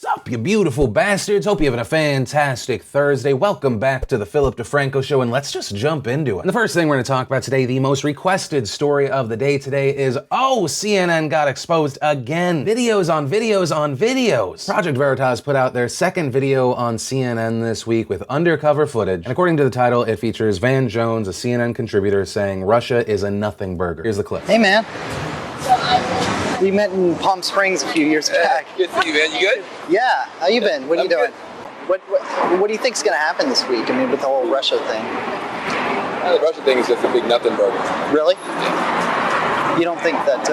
Sup, you beautiful bastards? Hope you're having a fantastic Thursday. Welcome back to the Philip DeFranco Show, and let's just jump into it. And the first thing we're going to talk about today, the most requested story of the day today is, CNN got exposed again. Videos on videos on videos. Project Veritas put out their second video on CNN this week with undercover footage. And according to the title, it features Van Jones, a CNN contributor, saying Russia is a nothing burger. Here's the clip. Hey, man. We met in Palm Springs a few years back. Good to see you, man. You good? Yeah. How you been? What are you doing? Good. What do you think's going to happen this week? I mean, with the whole Russia thing. The Russia thing is just a big nothing burger. Really? You don't think that?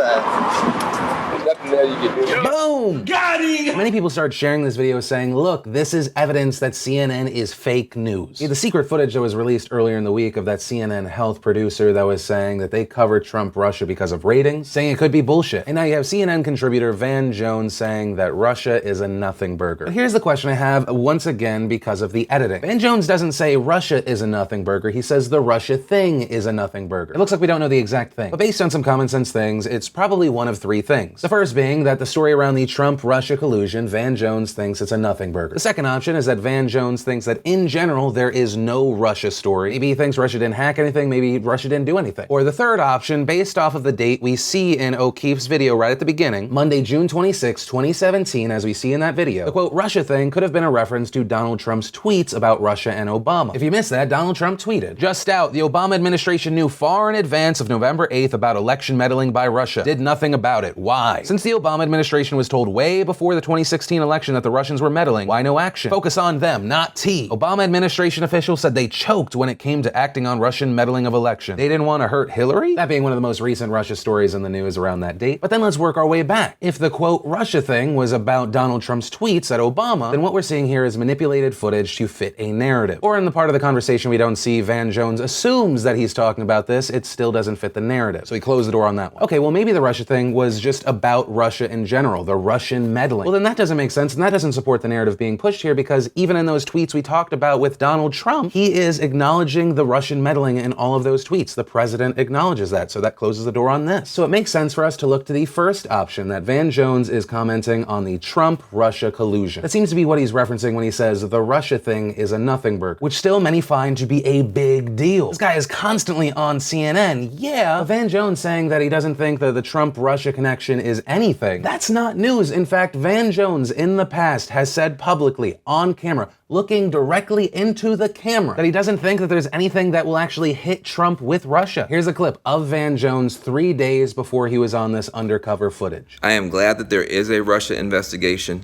There's nothing there you can do. Boom! Got him! Many people started sharing this video saying, look, this is evidence that CNN is fake news. The secret footage that was released earlier in the week of that CNN health producer that was saying that they covered Trump-Russia because of ratings, saying it could be bullshit. And now you have CNN contributor Van Jones saying that Russia is a nothing burger. But here's the question I have once again because of the editing. Van Jones doesn't say Russia is a nothing burger, he says the Russia thing is a nothing burger. It looks like we don't know the exact thing, but based on some common sense things, it's probably one of three things. The first being that the story around the Trump-Russia collusion, Van Jones thinks it's a nothing burger. The second option is that Van Jones thinks that in general there is no Russia story. Maybe he thinks Russia didn't hack anything, maybe Russia didn't do anything. Or the third option, based off of the date we see in O'Keefe's video right at the beginning, Monday, June 26, 2017, as we see in that video, the quote Russia thing could have been a reference to Donald Trump's tweets about Russia and Obama. If you missed that, Donald Trump tweeted, "Just out, the Obama administration knew far in advance of November 8th about election meddling by Russia. Did nothing about it. Why? Since the Obama administration was told way before the 2016 election that the Russians were meddling, why no action? Focus on them, not T. Obama administration officials said they choked when it came to acting on Russian meddling of election. They didn't want to hurt Hillary?" That being one of the most recent Russia stories in the news around that date. But then let's work our way back. If the quote Russia thing was about Donald Trump's tweets at Obama, then what we're seeing here is manipulated footage to fit a narrative. Or in the part of the conversation we don't see, Van Jones assumes that he's talking about this, it still doesn't fit the narrative. So he closed the door on that one. Okay, well maybe the Russia thing was just about Russia in general, the Russian meddling. Well then that doesn't make sense, and that doesn't support the narrative being pushed here, because even in those tweets we talked about with Donald Trump, he is acknowledging the Russian meddling in all of those tweets. The president acknowledges that, so that closes the door on this. So it makes sense for us to look to the first option, that Van Jones is commenting on the Trump-Russia collusion. That seems to be what he's referencing when he says the Russia thing is a nothing burger, which still many find to be a big deal. This guy is constantly on CNN. Yeah, Van Jones saying that he doesn't think that the Trump-Russia connection is anything. That's not news. In fact, Van Jones in the past has said publicly, on camera, looking directly into the camera, that he doesn't think that there's anything that will actually hit Trump with Russia. Here's a clip of Van Jones 3 days before he was on this undercover footage. I am glad that there is a Russia investigation,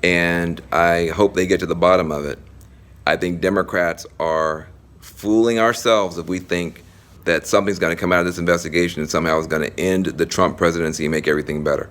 and I hope they get to the bottom of it. I think Democrats are fooling ourselves if we think that something's going to come out of this investigation and somehow is going to end the Trump presidency and make everything better.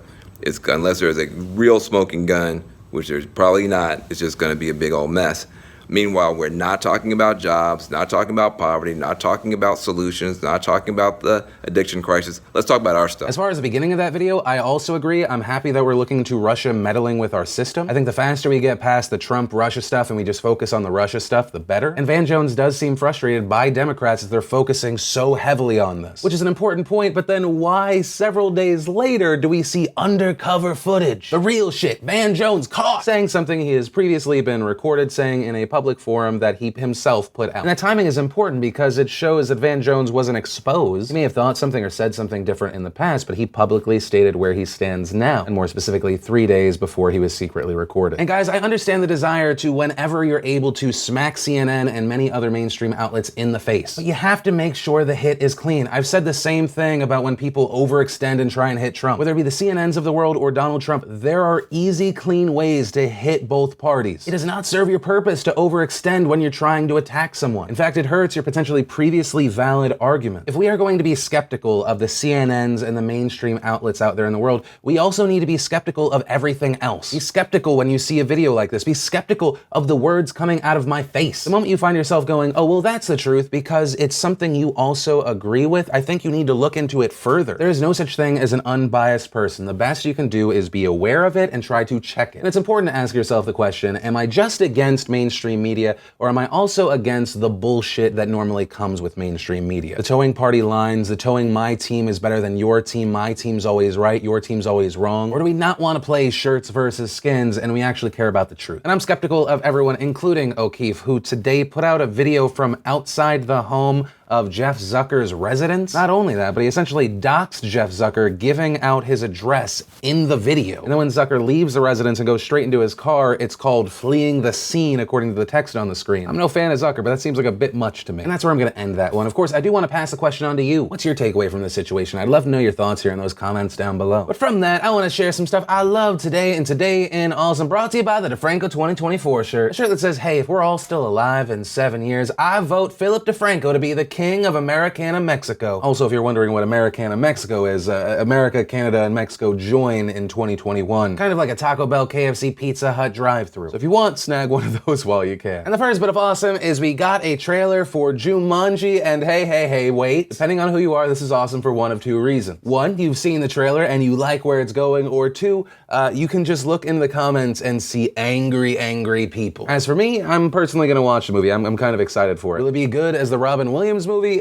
Unless there's a real smoking gun, which there's probably not, it's just going to be a big old mess. Meanwhile, we're not talking about jobs, not talking about poverty, not talking about solutions, not talking about the addiction crisis. Let's talk about our stuff. As far as the beginning of that video, I also agree. I'm happy that we're looking to Russia meddling with our system. I think the faster we get past the Trump-Russia stuff and we just focus on the Russia stuff, the better. And Van Jones does seem frustrated by Democrats as they're focusing so heavily on this, which is an important point, but then why several days later do we see undercover footage? The real shit, Van Jones caught saying something he has previously been recorded saying in a public forum that he himself put out. And that timing is important because it shows that Van Jones wasn't exposed. He may have thought something or said something different in the past, but he publicly stated where he stands now, and more specifically 3 days before he was secretly recorded. And guys, I understand the desire to, whenever you're able, to smack CNN and many other mainstream outlets in the face, but you have to make sure the hit is clean. I've said the same thing about when people overextend and try and hit Trump. Whether it be the CNNs of the world or Donald Trump, there are easy, clean ways to hit both parties. It does not serve your purpose to overextend when you're trying to attack someone. In fact, it hurts your potentially previously valid argument. If we are going to be skeptical of the CNNs and the mainstream outlets out there in the world, we also need to be skeptical of everything else. Be skeptical when you see a video like this. Be skeptical of the words coming out of my face. The moment you find yourself going, oh, well, that's the truth because it's something you also agree with, I think you need to look into it further. There is no such thing as an unbiased person. The best you can do is be aware of it and try to check it. And it's important to ask yourself the question, am I just against mainstream mainstream media, or am I also against the bullshit that normally comes with mainstream media? The towing party lines, the towing my team is better than your team, my team's always right, your team's always wrong, or do we not want to play shirts versus skins and we actually care about the truth? And I'm skeptical of everyone, including O'Keefe, who today put out a video from outside the home of Jeff Zucker's residence. Not only that, but he essentially doxed Jeff Zucker, giving out his address in the video. And then when Zucker leaves the residence and goes straight into his car, it's called fleeing the scene according to the text on the screen. I'm no fan of Zucker, but that seems like a bit much to me. And that's where I'm gonna end that one. Of course, I do want to pass the question on to you. What's your takeaway from this situation? I'd love to know your thoughts here in those comments down below. But from that, I want to share some stuff I love today, and Today in Awesome, brought to you by the DeFranco 2024 shirt. A shirt that says, hey, if we're all still alive in 7 years, I vote Philip DeFranco to be the king of Americana Mexico. Also, if you're wondering what Americana Mexico is, America, Canada, and Mexico join in 2021. Kind of like a Taco Bell, KFC, Pizza Hut drive-thru. So if you want, snag one of those while you can. And the first bit of awesome is we got a trailer for Jumanji, and hey, wait. Depending on who you are, this is awesome for one of two reasons. One, you've seen the trailer and you like where it's going, or two, you can just look in the comments and see angry people. As for me, I'm personally gonna watch the movie. I'm kind of excited for it. Will it be good as the Robin Williams movie?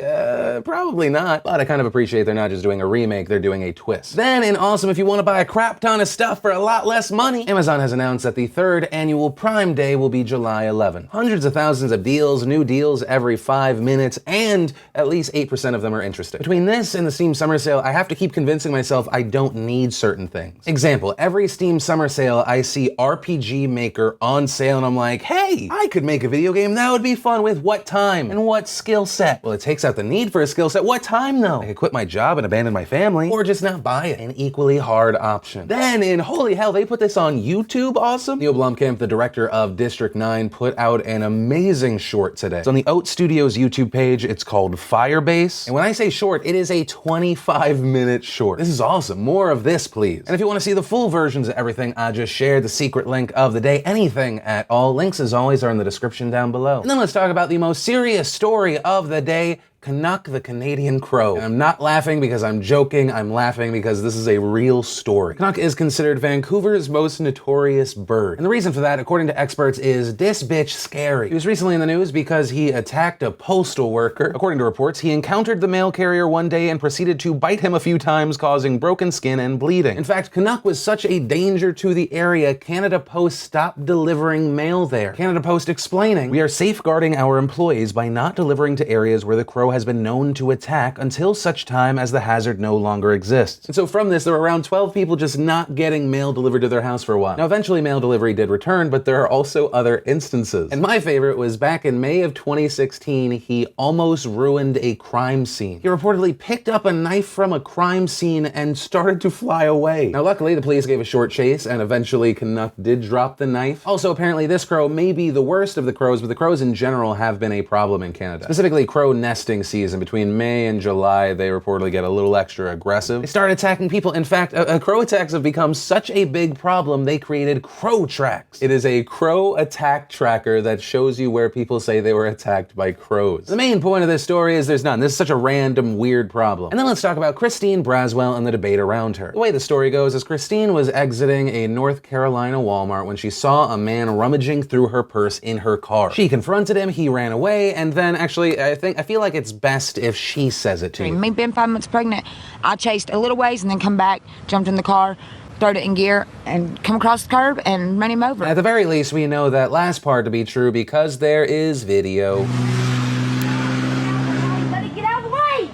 Probably not, but I kind of appreciate they're not just doing a remake, they're doing a twist. Then in awesome, if you want to buy a crap ton of stuff for a lot less money, Amazon has announced that the third annual Prime Day will be July 11. Hundreds of thousands of deals, new deals every 5 minutes, and at least 8% of them are interesting. Between this and the Steam Summer Sale, I have to keep convincing myself I don't need certain things. Example, every Steam Summer Sale, I see RPG Maker on sale and I'm like, hey, I could make a video game that would be fun with what time and what skill set? Well, it takes out the need for a skill set. What time though? I could quit my job and abandon my family, or just not buy it. An equally hard option. Then in holy hell, they put this on YouTube, awesome. Neil Blomkamp, the director of District 9, put out an amazing short today. It's on the Oat Studios YouTube page. It's called Firebase. And when I say short, it is a 25-minute short. This is awesome. More of this, please. And if you want to see the full versions of everything I just shared, the secret link of the day, anything at all, links as always are in the description down below. And then let's talk about the most serious story of the day, Canuck the Canadian Crow. And I'm not laughing because I'm joking, I'm laughing because this is a real story. Canuck is considered Vancouver's most notorious bird. And the reason for that, according to experts, is this bitch scary. He was recently in the news because he attacked a postal worker. According to reports, he encountered the mail carrier one day and proceeded to bite him a few times, causing broken skin and bleeding. In fact, Canuck was such a danger to the area, Canada Post stopped delivering mail there. Canada Post explaining, we are safeguarding our employees by not delivering to areas where the crow has been known to attack until such time as the hazard no longer exists. And so from this, there were around 12 people just not getting mail delivered to their house for a while. Now, eventually mail delivery did return, but there are also other instances. And my favorite was back in May of 2016, he almost ruined a crime scene. He reportedly picked up a knife from a crime scene and started to fly away. Now, luckily, the police gave a short chase, and eventually Canuck did drop the knife. Also, apparently, this crow may be the worst of the crows, but the crows in general have been a problem in Canada. Specifically, crow nesting season. Between May and July, they reportedly get a little extra aggressive. They start attacking people. In fact, crow attacks have become such a big problem, they created Crow Tracks. It is a crow attack tracker that shows you where people say they were attacked by crows. The main point of this story is there's none. This is such a random, weird problem. And then let's talk about Christine Braswell and the debate around her. The way the story goes is Christine was exiting a North Carolina Walmart when she saw a man rummaging through her purse in her car. She confronted him, he ran away, and then actually, I feel like it's best if she says it to you. Me being 5 months pregnant, I chased a little ways and then come back, jumped in the car, throwed it in gear, and come across the curb and ran him over. At the very least, we know that last part to be true because there is video. Get out of the way!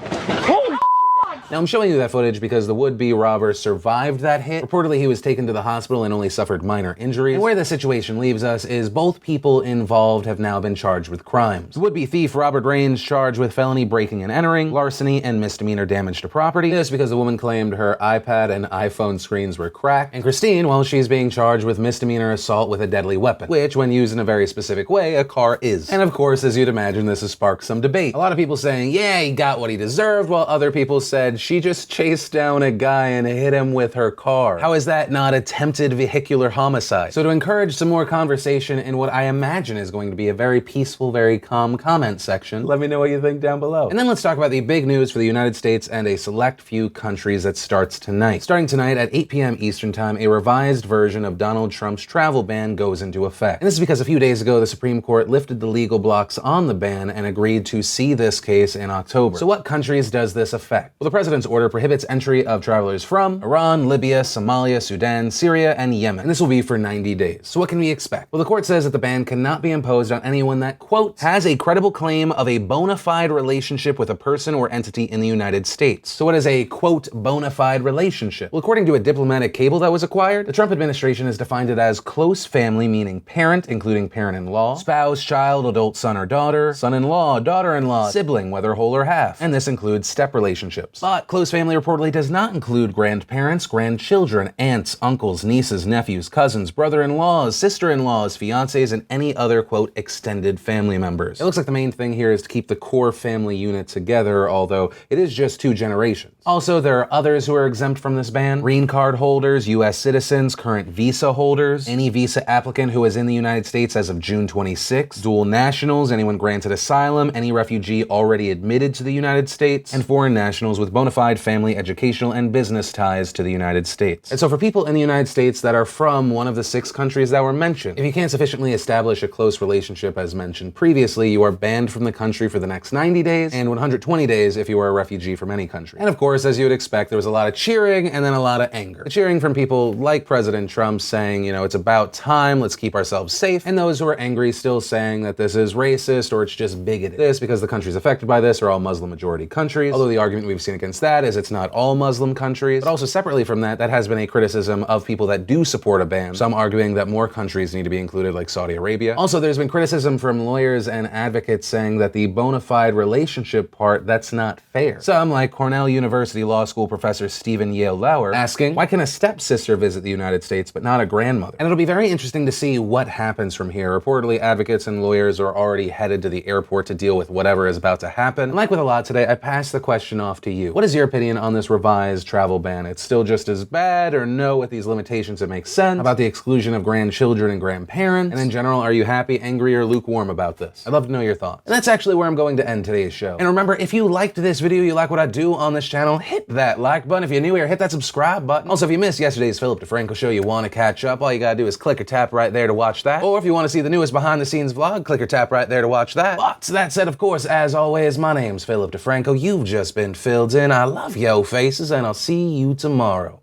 Now, I'm showing you that footage because the would-be robber survived that hit. Reportedly, he was taken to the hospital and only suffered minor injuries. And where the situation leaves us is both people involved have now been charged with crimes. The would-be thief, Robert Rains, charged with felony breaking and entering, larceny, and misdemeanor damage to property. This because the woman claimed her iPad and iPhone screens were cracked. And Christine, well, she's being charged with misdemeanor assault with a deadly weapon, which, when used in a very specific way, a car is. And of course, as you'd imagine, this has sparked some debate. A lot of people saying, yeah, he got what he deserved, while other people said, She just chased down a guy and hit him with her car. How is that not attempted vehicular homicide? So to encourage some more conversation in what I imagine is going to be a very peaceful, very calm comment section, let me know what you think down below. And then let's talk about the big news for the United States and a select few countries that starts tonight. Starting tonight at 8 p.m. Eastern Time, a revised version of Donald Trump's travel ban goes into effect. And this is because a few days ago, the Supreme Court lifted the legal blocks on the ban and agreed to see this case in October. So what countries does this affect? Well, the president's order prohibits entry of travelers from Iran, Libya, Somalia, Sudan, Syria, and Yemen. And this will be for 90 days. So what can we expect? Well, the court says that the ban cannot be imposed on anyone that, quote, has a credible claim of a bona fide relationship with a person or entity in the United States. So what is a, quote, bona fide relationship? Well, according to a diplomatic cable that was acquired, the Trump administration has defined it as close family, meaning parent, including parent-in-law, spouse, child, adult son or daughter, son-in-law, daughter-in-law, sibling, whether whole or half. And this includes step relationships. But close family reportedly does not include grandparents, grandchildren, aunts, uncles, nieces, nephews, cousins, brother-in-laws, sister-in-laws, fiancés, and any other, quote, extended family members. It looks like the main thing here is to keep the core family unit together, although it is just 2 generations. Also, there are others who are exempt from this ban. Green card holders, U.S. citizens, current visa holders, any visa applicant who is in the United States as of June 26, dual nationals, anyone granted asylum, any refugee already admitted to the United States, and foreign nationals with bona fide family, educational, and business ties to the United States. And so for people in the United States that are from one of the 6 countries that were mentioned, if you can't sufficiently establish a close relationship as mentioned previously, you are banned from the country for the next 90 days and 120 days if you are a refugee from any country. And of course, as you would expect, there was a lot of cheering and then a lot of anger. The cheering from people like President Trump saying, you know, it's about time, let's keep ourselves safe, and those who are angry still saying that this is racist or it's just bigoted. This because the countries affected by this are all Muslim majority countries, although the argument we've seen against that is it's not all Muslim countries. But also separately from that, that has been a criticism of people that do support a ban, some arguing that more countries need to be included like Saudi Arabia. Also, there's been criticism from lawyers and advocates saying that the bona fide relationship part, that's not fair. Some, like Cornell University Law School professor Stephen Yale Lauer, asking, why can a stepsister visit the United States but not a grandmother? And it'll be very interesting to see what happens from here. Reportedly, advocates and lawyers are already headed to the airport to deal with whatever is about to happen. And like with a lot today, I pass the question off to you. What is your opinion on this revised travel ban? It's still just as bad, or no, with these limitations it makes sense? About the exclusion of grandchildren and grandparents? And in general, are you happy, angry, or lukewarm about this? I'd love to know your thoughts. And that's actually where I'm going to end today's show. And remember, if you liked this video, you like what I do on this channel, hit that like button. If you're new here, hit that subscribe button. Also, if you missed yesterday's Philip DeFranco show, you want to catch up, all you gotta do is click or tap right there to watch that. Or if you want to see the newest behind the scenes vlog, click or tap right there to watch that. But that said, of course, as always, my name's Philip DeFranco. You've just been filled in. I love yo faces, and I'll see you tomorrow.